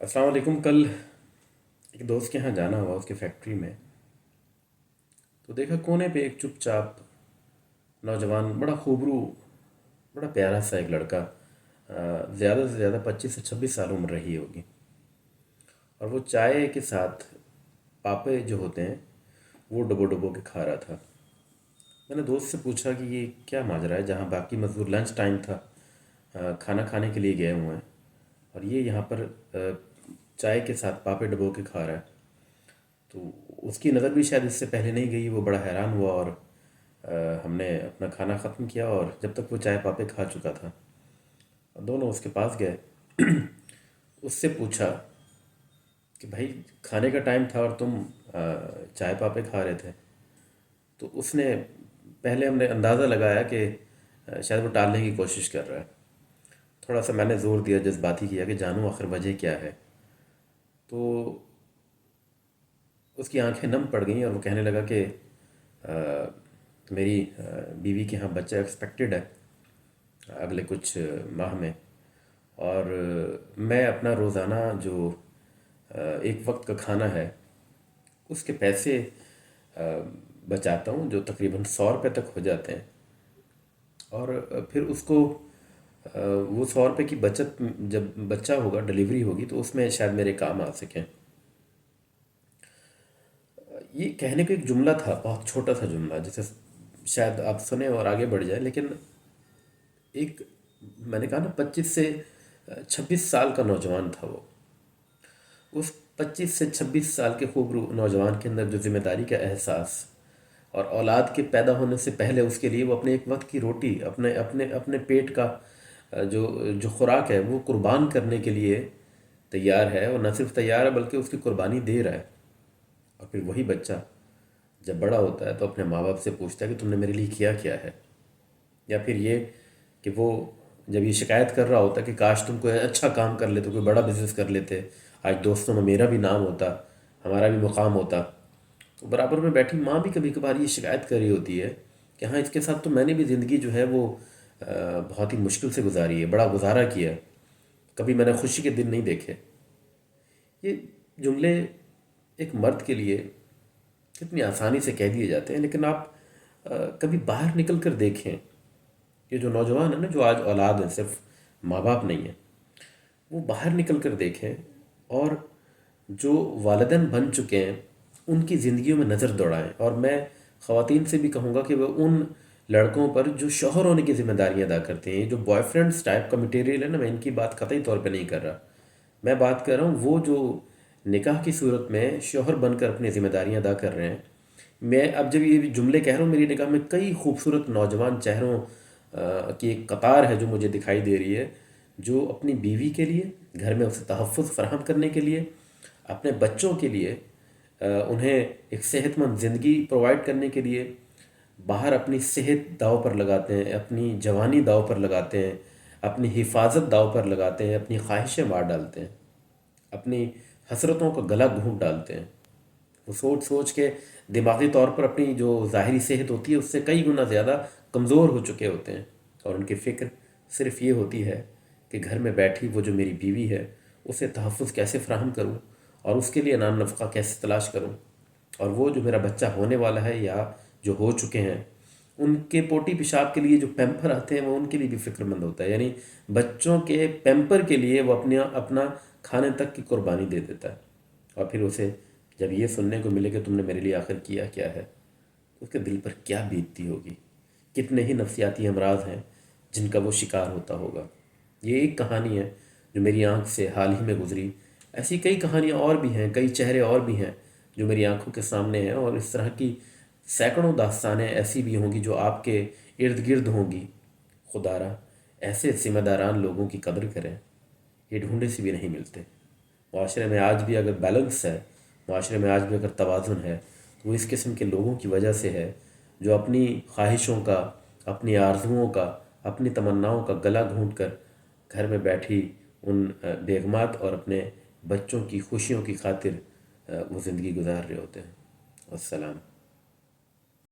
السلام علیکم۔ کل ایک دوست کے یہاں جانا ہوا اس کی فیکٹری میں، تو دیکھا کونے پہ ایک چپ چاپ نوجوان، بڑا خوبرو، بڑا پیارا سا ایک لڑکا، زیادہ سے زیادہ 25 سے 26 سال عمر رہی ہوگی، اور وہ چائے کے ساتھ پاپے جو ہوتے ہیں وہ ڈبو ڈبو کے کھا رہا تھا۔ میں نے دوست سے پوچھا کہ یہ کیا ماجرا ہے، جہاں باقی مزدور لنچ ٹائم تھا، کھانا کھانے کے لیے گئے ہوئے ہیں، اور یہ یہاں پر چائے کے ساتھ پاپے ڈبو کے کھا رہا ہے۔ تو اس کی نظر بھی شاید اس سے پہلے نہیں گئی، وہ بڑا حیران ہوا، اور ہم نے اپنا کھانا ختم کیا، اور جب تک وہ چائے پاپے کھا چکا تھا دونوں اس کے پاس گئے، اس سے پوچھا کہ بھائی کھانے کا ٹائم تھا اور تم چائے پاپے کھا رہے تھے۔ تو اس نے، پہلے ہم نے اندازہ لگایا کہ شاید وہ ٹالنے کی کوشش کر رہا ہے، تھوڑا سا میں نے زور دیا، جذباتی کیا کہ جانو آخر وجہ کیا ہے۔ تو اس کی آنکھیں نم پڑ گئیں اور وہ کہنے لگا کہ میری بیوی کے ہاں بچہ ایکسپیکٹڈ ہے اگلے کچھ ماہ میں، اور میں اپنا روزانہ جو ایک وقت کا کھانا ہے اس کے پیسے بچاتا ہوں، جو تقریباً 100 روپے تک ہو جاتے ہیں، اور پھر اس کو وہ 100 روپے کی بچت جب بچہ ہوگا، ڈلیوری ہوگی، تو اس میں شاید میرے کام آ سکیں۔ یہ کہنے کا ایک جملہ تھا، بہت چھوٹا سا جملہ، جسے شاید آپ سنیں اور آگے بڑھ جائیں، لیکن ایک، میں نے کہا نا 25 سے 26 سال کا نوجوان تھا وہ، اس 25 سے 26 سال کے خوبرو نوجوان کے اندر جو ذمہ داری کا احساس، اور اولاد کے پیدا ہونے سے پہلے اس کے لیے وہ اپنے ایک وقت کی روٹی، اپنے اپنے اپنے پیٹ کا جو جو خوراک ہے وہ قربان کرنے کے لیے تیار ہے، اور نہ صرف تیار ہے بلکہ اس کی قربانی دے رہا ہے۔ اور پھر وہی بچہ جب بڑا ہوتا ہے تو اپنے ماں باپ سے پوچھتا ہے کہ تم نے میرے لیے کیا کیا ہے، یا پھر یہ کہ وہ جب یہ شکایت کر رہا ہوتا ہے کہ کاش تم کوئی اچھا کام کر لیتے، کوئی بڑا بزنس کر لیتے، آج دوستوں میں میرا بھی نام ہوتا، ہمارا بھی مقام ہوتا۔ تو برابر میں بیٹھی ماں بھی کبھی کبھار یہ شکایت کر رہی ہوتی ہے کہ ہاں اس کے ساتھ تو میں نے بھی زندگی جو ہے وہ بہت ہی مشکل سے گزاری ہے، بڑا گزارا کیا ہے، کبھی میں نے خوشی کے دن نہیں دیکھے۔ یہ جملے ایک مرد کے لیے کتنی آسانی سے کہہ دیے جاتے ہیں، لیکن آپ کبھی باہر نکل کر دیکھیں، یہ جو نوجوان ہیں نا، جو آج اولاد ہیں، صرف ماں باپ نہیں ہیں، وہ باہر نکل کر دیکھیں، اور جو والدین بن چکے ہیں ان کی زندگیوں میں نظر دوڑائیں۔ اور میں خواتین سے بھی کہوں گا کہ وہ ان لڑکوں پر جو شوہر ہونے کی ذمہ داریاں ادا کرتے ہیں، جو بوائے فرینڈس ٹائپ کا مٹیریل ہے نا، میں ان کی بات قطعی طور پہ نہیں کر رہا، میں بات کر رہا ہوں وہ جو نکاح کی صورت میں شوہر بن کر اپنی ذمہ داریاں ادا کر رہے ہیں۔ میں اب جب یہ جملے کہہ رہا ہوں، میری نگاہ میں کئی خوبصورت نوجوان چہروں کی ایک قطار ہے جو مجھے دکھائی دے رہی ہے، جو اپنی بیوی کے لیے، گھر میں اسے تحفظ فراہم کرنے کے لیے، اپنے بچوں کے لیے، انہیں ایک صحت مند زندگی پرووائڈ کرنے کے لیے باہر اپنی صحت داؤ پر لگاتے ہیں، اپنی جوانی داؤ پر لگاتے ہیں، اپنی حفاظت داؤ پر لگاتے ہیں، اپنی خواہشیں مار ڈالتے ہیں، اپنی حسرتوں کا گلا گھونٹ ڈالتے ہیں۔ وہ سوچ سوچ کے دماغی طور پر اپنی جو ظاہری صحت ہوتی ہے اس سے کئی گنا زیادہ کمزور ہو چکے ہوتے ہیں، اور ان کی فکر صرف یہ ہوتی ہے کہ گھر میں بیٹھی وہ جو میری بیوی ہے اسے تحفظ کیسے فراہم کروں، اور اس کے لیے نان نفقہ کیسے تلاش کروں، اور وہ جو میرا بچہ ہونے والا ہے یا جو ہو چکے ہیں ان کے پوٹی پیشاب کے لیے جو پیمپر آتے ہیں وہ ان کے لیے بھی فکر مند ہوتا ہے، یعنی بچوں کے پیمپر کے لیے وہ اپنا کھانے تک کی قربانی دے دیتا ہے۔ اور پھر اسے جب یہ سننے کو ملے کہ تم نے میرے لیے آخر کیا کیا ہے، تو اس کے دل پر کیا بیتتی ہوگی، کتنے ہی نفسیاتی امراض ہیں جن کا وہ شکار ہوتا ہوگا۔ یہ ایک کہانی ہے جو میری آنکھ سے حال ہی میں گزری، ایسی کئی کہانیاں اور بھی ہیں، کئی چہرے اور بھی ہیں جو میری آنکھوں کے سامنے ہیں، اور اس طرح کی سینکڑوں داستانیں ایسی بھی ہوں گی جو آپ کے ارد گرد ہوں گی۔ خدا را ایسے ذمہ داران لوگوں کی قدر کریں، یہ ڈھونڈے سے بھی نہیں ملتے۔ معاشرے میں آج بھی اگر بیلنس ہے، معاشرے میں آج بھی اگر توازن ہے، تو وہ اس قسم کے لوگوں کی وجہ سے ہے جو اپنی خواہشوں کا، اپنی آرزوؤں کا، اپنی تمناؤں کا گلا گھونٹ کر گھر میں بیٹھی ان بیگمات اور اپنے بچوں کی خوشیوں کی خاطر وہ زندگی گزار رہے ہوتے ہیں۔ والسلام۔